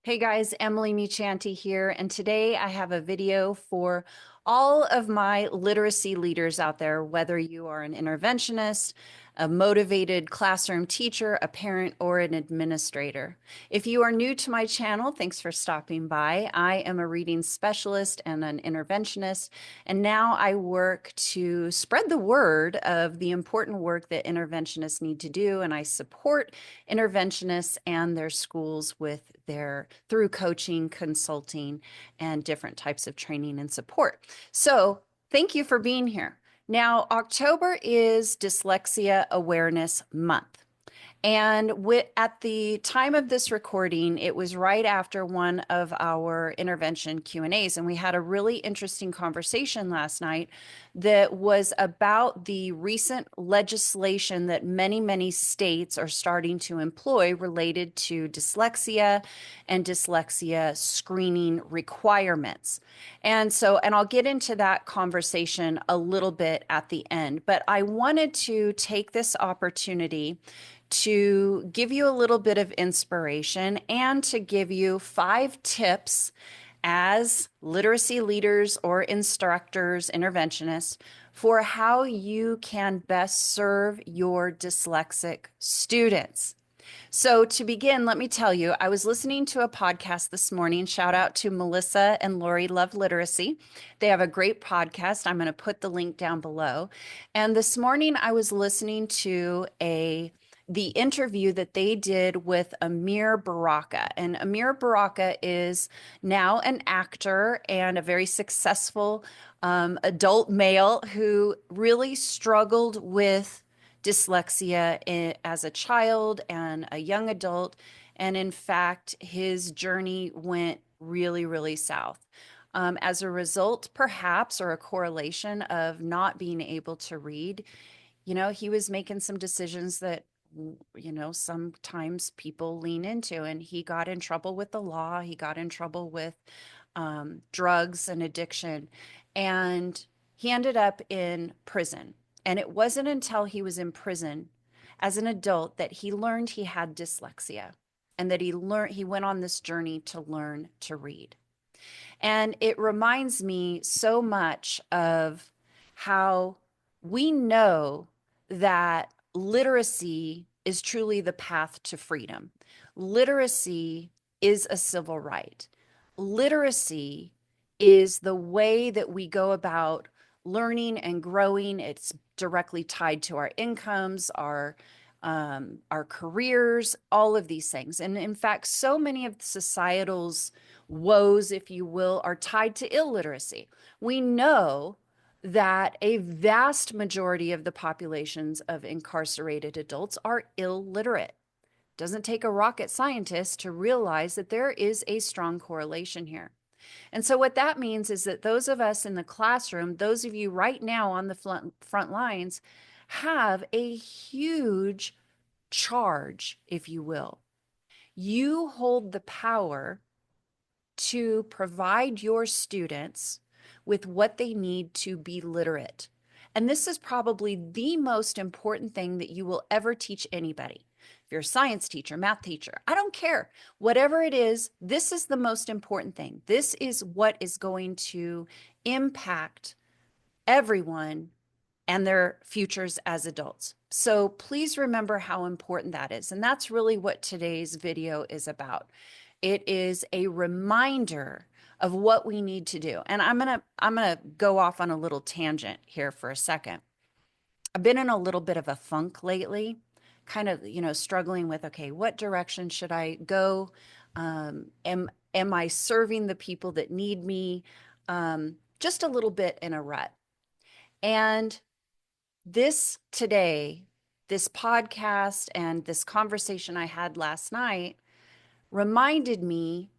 Hey guys, Emily Muchanti here, and today I have a video for all of my literacy leaders out there, whether you are an interventionist, a motivated classroom teacher, a parent, or an administrator. If you are new to my channel, thanks for stopping by. I am a reading specialist and an interventionist, and now I work to spread the word of the important work that interventionists need to do, and I support interventionists and their schools with through coaching, consulting, and different types of training and support. So thank you for being here. Now, October is Dyslexia Awareness Month. And at the time of this recording, it was right after one of our intervention Q&As, and we had a really interesting conversation last night that was about the recent legislation that many states are starting to employ related to dyslexia and dyslexia screening requirements. And I'll get into that conversation a little bit at the end, but I wanted to take this opportunity to give you a little bit of inspiration and to give you 5 tips as literacy leaders or instructors, interventionists, for how you can best serve your dyslexic students. So, to begin, let me tell you, I was listening to a podcast this morning. Shout out to Melissa and Lori Love Literacy. They have a great podcast. I'm going to put the link down below. And this morning, I was listening to the interview that they did with Ameer Baraka. And Ameer Baraka is now an actor and a very successful adult male who really struggled with dyslexia as a child and a young adult. And in fact, his journey went really south. As a result, perhaps, or a correlation of not being able to read, he was making some decisions that sometimes people lean into, and he got in trouble with the law. He got in trouble with drugs and addiction, and he ended up in prison. And it wasn't until he was in prison as an adult that he learned he had dyslexia, and that he went on this journey to learn to read. And it reminds me so much of how we know that literacy is truly the path to freedom. Literacy is a civil right. Literacy is the way that we go about learning and growing. It's directly tied to our incomes, our careers, all of these things. And in fact, so many of societal's woes, if you will, are tied to illiteracy. We know that a vast majority of the populations of incarcerated adults are illiterate. Doesn't take a rocket scientist to realize that there is a strong correlation here. And so what that means is that those of us in the classroom, those of you right now on the front lines, have a huge charge, if you will. You hold the power to provide your students with what they need to be literate. And this is probably the most important thing that you will ever teach anybody. If you're a science teacher, math teacher, I don't care. Whatever it is, this is the most important thing. This is what is going to impact everyone and their futures as adults. So please remember how important that is. And that's really what today's video is about. It is a reminder of what we need to do. And I'm gonna go off on a little tangent here for a second. I've been in a little bit of a funk lately, kind of, struggling with, okay, what direction should I go? Am I serving the people that need me? Just a little bit in a rut. And this podcast and this conversation I had last night reminded me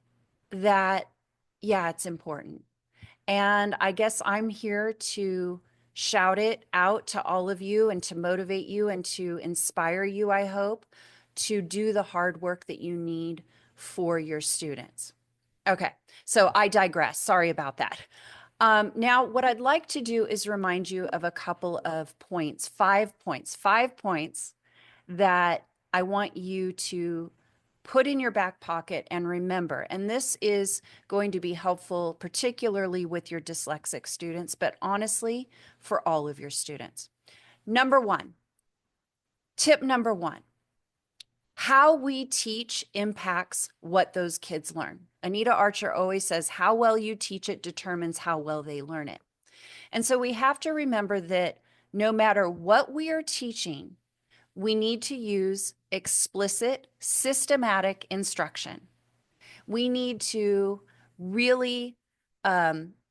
that, yeah, it's important. And I guess I'm here to shout it out to all of you and to motivate you and to inspire you, I hope, to do the hard work that you need for your students. Okay, so I digress. Sorry about that. Now, what I'd like to do is remind you of a couple of points, 5 points that I want you to put in your back pocket and remember, and this is going to be helpful, particularly with your dyslexic students, but honestly, for all of your students. Tip number one, how we teach impacts what those kids learn. Anita Archer always says, how well you teach it determines how well they learn it. And so we have to remember that no matter what we are teaching, we need to use explicit, systematic instruction. We need to really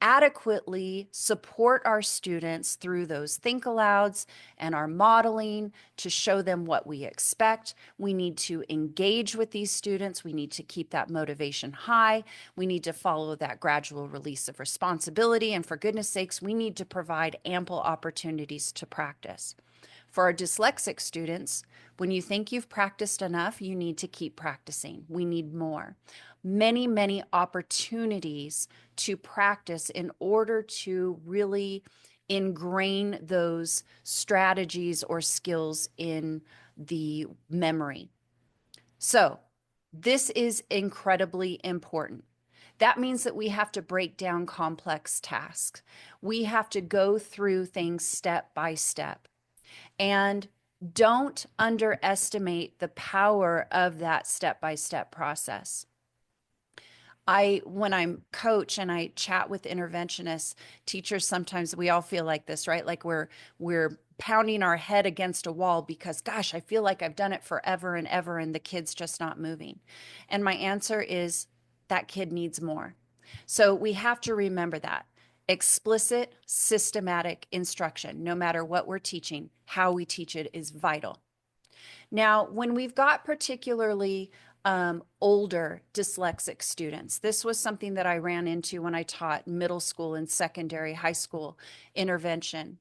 adequately support our students through those think alouds and our modeling to show them what we expect. We need to engage with these students. We need to keep that motivation high. We need to follow that gradual release of responsibility. And for goodness sakes, we need to provide ample opportunities to practice. For our dyslexic students, when you think you've practiced enough, you need to keep practicing. We need more. Many, many opportunities to practice in order to really ingrain those strategies or skills in the memory. So this is incredibly important. That means that we have to break down complex tasks. We have to go through things step by step. And don't underestimate the power of that step-by-step process. When I'm coach and I chat with interventionists, teachers, sometimes we all feel like this, right? Like we're pounding our head against a wall because, gosh, I feel like I've done it forever and ever, and the kid's just not moving. And my answer is that kid needs more. So we have to remember that. Explicit, systematic instruction, no matter what we're teaching, how we teach it is vital. Now, when we've got particularly older dyslexic students, this was something that I ran into when I taught middle school and secondary high school intervention.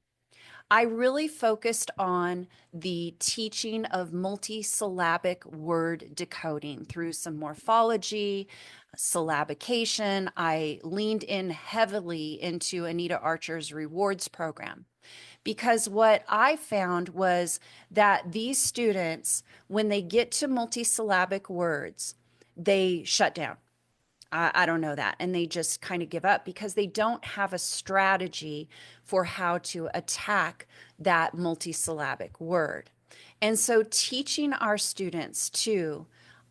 I really focused on the teaching of multisyllabic word decoding through some morphology, syllabication. I leaned in heavily into Anita Archer's rewards program because what I found was that these students, when they get to multisyllabic words, they shut down. I don't know that. And they just kind of give up because they don't have a strategy for how to attack that multisyllabic word. And so teaching our students to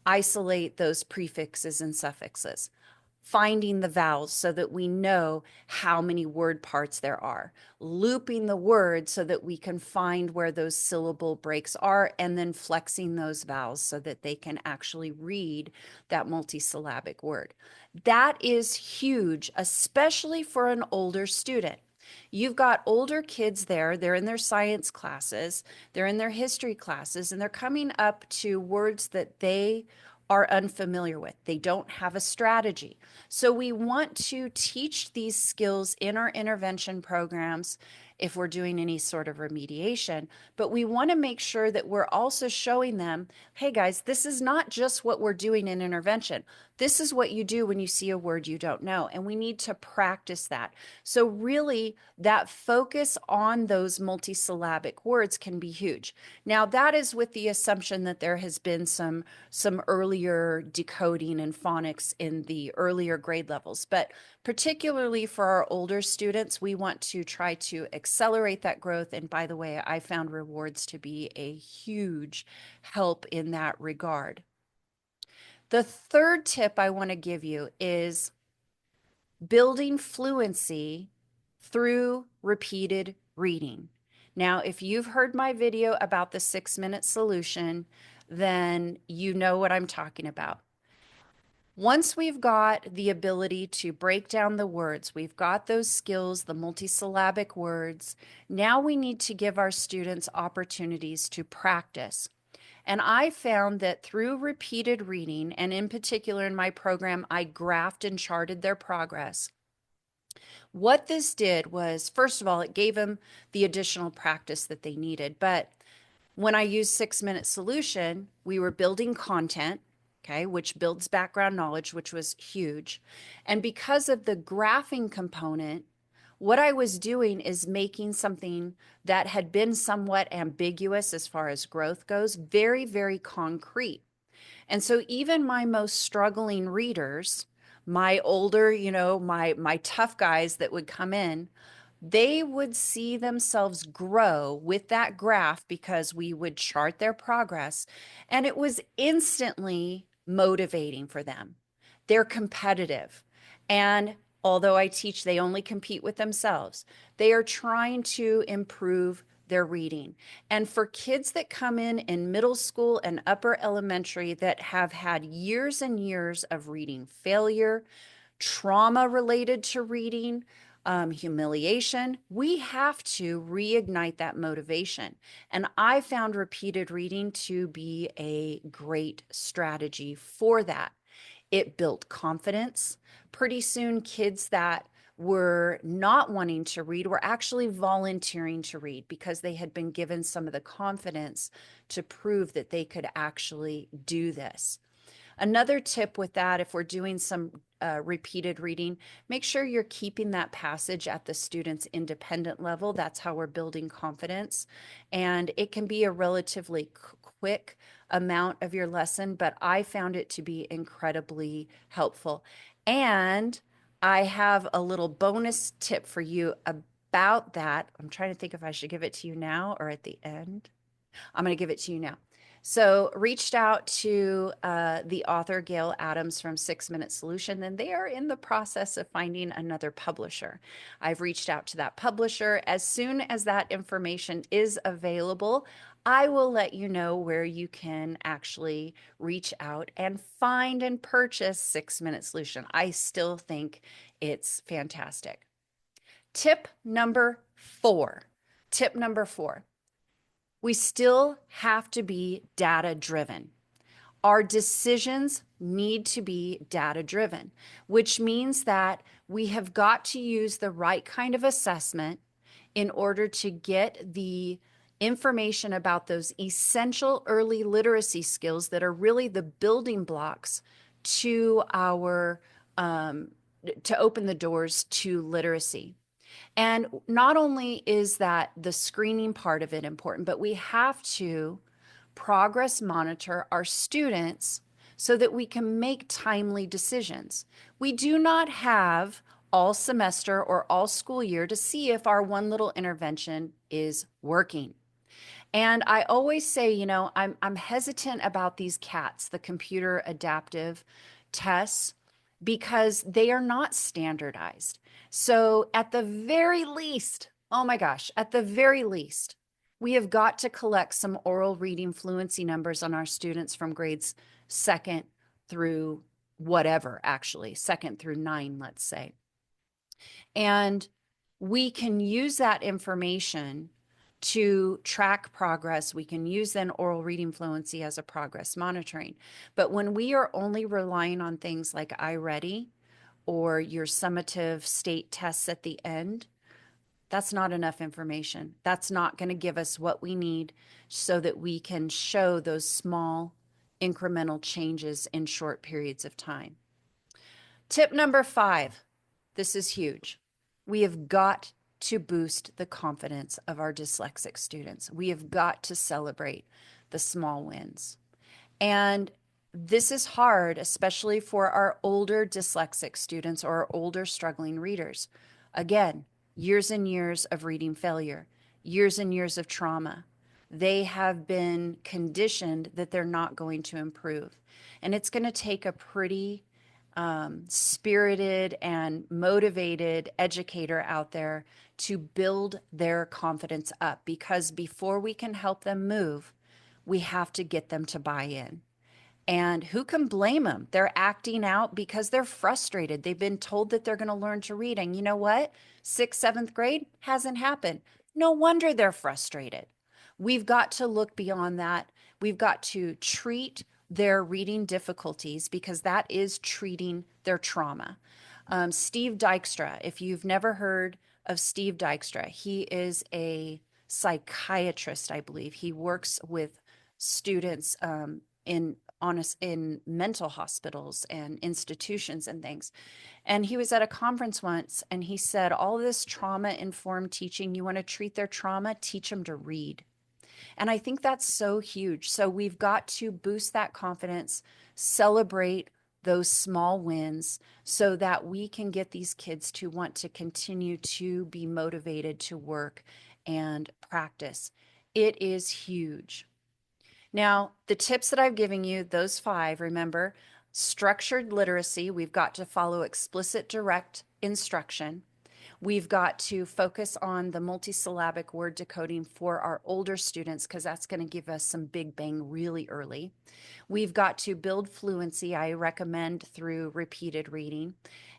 isolate those prefixes and suffixes, finding the vowels so that we know how many word parts there are, looping the word so that we can find where those syllable breaks are, and then flexing those vowels so that they can actually read that multisyllabic word. That is huge, especially for an older student. You've got older kids there, they're in their science classes, they're in their history classes, and they're coming up to words that they are unfamiliar with. They don't have a strategy. So we want to teach these skills in our intervention programs if we're doing any sort of remediation, but we want to make sure that we're also showing them, hey guys, this is not just what we're doing in intervention. This is what you do when you see a word you don't know, and we need to practice that. So really, that focus on those multisyllabic words can be huge. Now, that is with the assumption that there has been some earlier decoding and phonics in the earlier grade levels, but particularly for our older students, we want to try to accelerate that growth. And by the way, I found rewards to be a huge help in that regard. The third tip I want to give you is building fluency through repeated reading. Now, if you've heard my video about the 6-minute solution, then you know what I'm talking about. Once we've got the ability to break down the words, we've got those skills, the multisyllabic words, now we need to give our students opportunities to practice. And I found that through repeated reading, and in particular in my program, I graphed and charted their progress. What this did was, first of all, it gave them the additional practice that they needed. But when I used 6-minute solution, we were building content, okay, which builds background knowledge, which was huge. And because of the graphing component, what I was doing is making something that had been somewhat ambiguous as far as growth goes, very, very concrete. And so even my most struggling readers, my older, my tough guys that would come in, they would see themselves grow with that graph because we would chart their progress, and it was instantly motivating for them. They're competitive. And although I teach they only compete with themselves, they are trying to improve their reading. And for kids that come in middle school and upper elementary that have had years and years of reading failure, trauma related to reading, humiliation, we have to reignite that motivation. And I found repeated reading to be a great strategy for that. It built confidence. Pretty soon, kids that were not wanting to read were actually volunteering to read because they had been given some of the confidence to prove that they could actually do this. Another tip with that, if we're doing some repeated reading, make sure you're keeping that passage at the student's independent level. That's how we're building confidence. And it can be a relatively quick amount of your lesson, but I found it to be incredibly helpful. And I have a little bonus tip for you about that. I'm trying to think if I should give it to you now or at the end. I'm going to give it to you now. So reached out to the author Gail Adams from 6 Minute Solution, and they are in the process of finding another publisher. I've reached out to that publisher. As soon as that information is available, I will let you know where you can actually reach out and find and purchase 6 Minute Solution. I still think it's fantastic. Tip number four. Tip number four. We still have to be data driven. Our decisions need to be data driven, which means that we have got to use the right kind of assessment in order to get the information about those essential early literacy skills that are really the building blocks to our to open the doors to literacy. And not only is that the screening part of it important, but we have to progress monitor our students so that we can make timely decisions. We do not have all semester or all school year to see if our one little intervention is working. And I always say, I'm hesitant about these CATs, the computer adaptive tests, because they are not standardized. So at the very least, oh my gosh, at the very least, we have got to collect some oral reading fluency numbers on our students from grades second through whatever, actually, second through 9, let's say. And we can use that information to track progress. We can use then oral reading fluency as a progress monitoring. But when we are only relying on things like iReady or your summative state tests at the end, that's not enough information. That's not going to give us what we need so that we can show those small incremental changes in short periods of time. Tip number 5. This is huge. We have got to boost the confidence of our dyslexic students. We have got to celebrate the small wins. And this is hard, especially for our older dyslexic students or our older struggling readers. Again, years and years of reading failure, years and years of trauma. They have been conditioned that they're not going to improve. And it's going to take a pretty spirited and motivated educator out there to build their confidence up, because before we can help them move, we have to get them to buy in. And who can blame them? They're acting out because they're frustrated. They've been told that they're going to learn to read. And you know what? 6th, 7th grade hasn't happened. No wonder they're frustrated. We've got to look beyond that. We've got to treat their reading difficulties, because that is treating their trauma. Steve Dykstra, if you've never heard of Steve Dykstra, he is a psychiatrist, I believe. He works with students in mental hospitals and institutions and things. And he was at a conference once and he said, all this trauma informed teaching, you want to treat their trauma, teach them to read. And I think that's so huge. So we've got to boost that confidence, celebrate those small wins so that we can get these kids to want to continue to be motivated to work and practice. It is huge. Now, the tips that I've given you, those 5, remember, structured literacy, we've got to follow explicit direct instruction. We've got to focus on the multisyllabic word decoding for our older students because that's going to give us some big bang really early. We've got to build fluency, I recommend through repeated reading.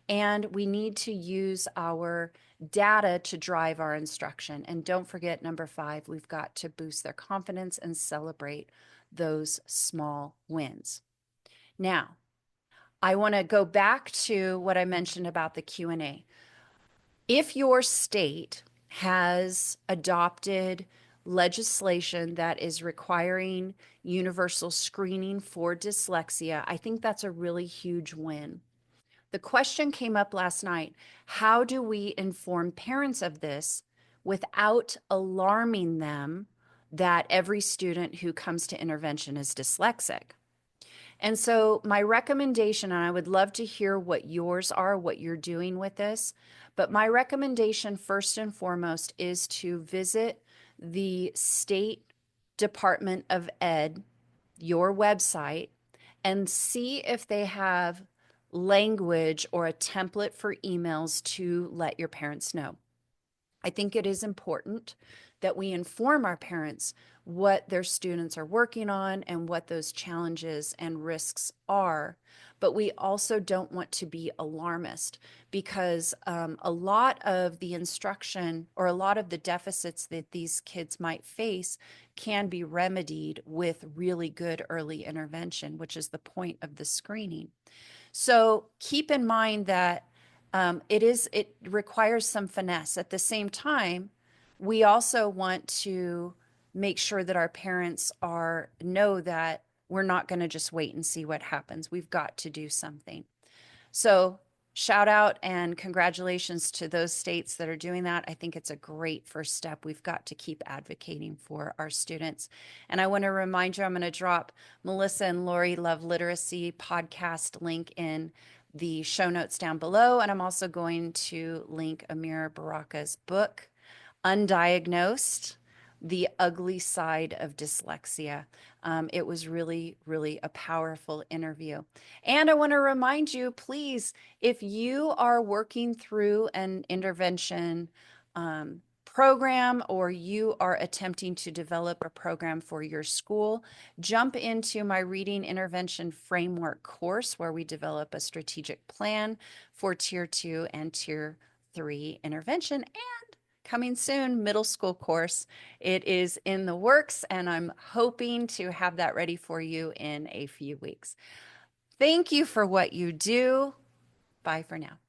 And we need to use our data to drive our instruction. And don't forget, number 5, we've got to boost their confidence and celebrate those small wins. Now, I want to go back to what I mentioned about the Q&A. If your state has adopted legislation that is requiring universal screening for dyslexia, I think that's a really huge win. The question came up last night, how do we inform parents of this without alarming them that every student who comes to intervention is dyslexic? And so, my recommendation, and I would love to hear what yours are, what you're doing with this, but my recommendation, first and foremost, is to visit the State Department of Ed, your website, and see if they have language or a template for emails to let your parents know. I think it is important that we inform our parents what their students are working on and what those challenges and risks are. But we also don't want to be alarmist because a lot of the instruction or a lot of the deficits that these kids might face can be remedied with really good early intervention, which is the point of the screening. So keep in mind that it requires some finesse. At the same time, we also want to make sure that our parents know that we're not going to just wait and see what happens. We've got to do something. So shout out and congratulations to those states that are doing that. I think it's a great first step. We've got to keep advocating for our students. And I want to remind you, I'm going to drop Melissa and Lori Love Literacy podcast link in the show notes down below. And I'm also going to link Ameer Baraka's book, Undiagnosed: The Ugly Side of Dyslexia. It was really, really a powerful interview. And I want to remind you, please, if you are working through an intervention program or you are attempting to develop a program for your school, jump into my Reading Intervention Framework course where we develop a strategic plan for Tier 2 and Tier 3 intervention. And coming soon, middle school course. It is in the works, and I'm hoping to have that ready for you in a few weeks. Thank you for what you do. Bye for now.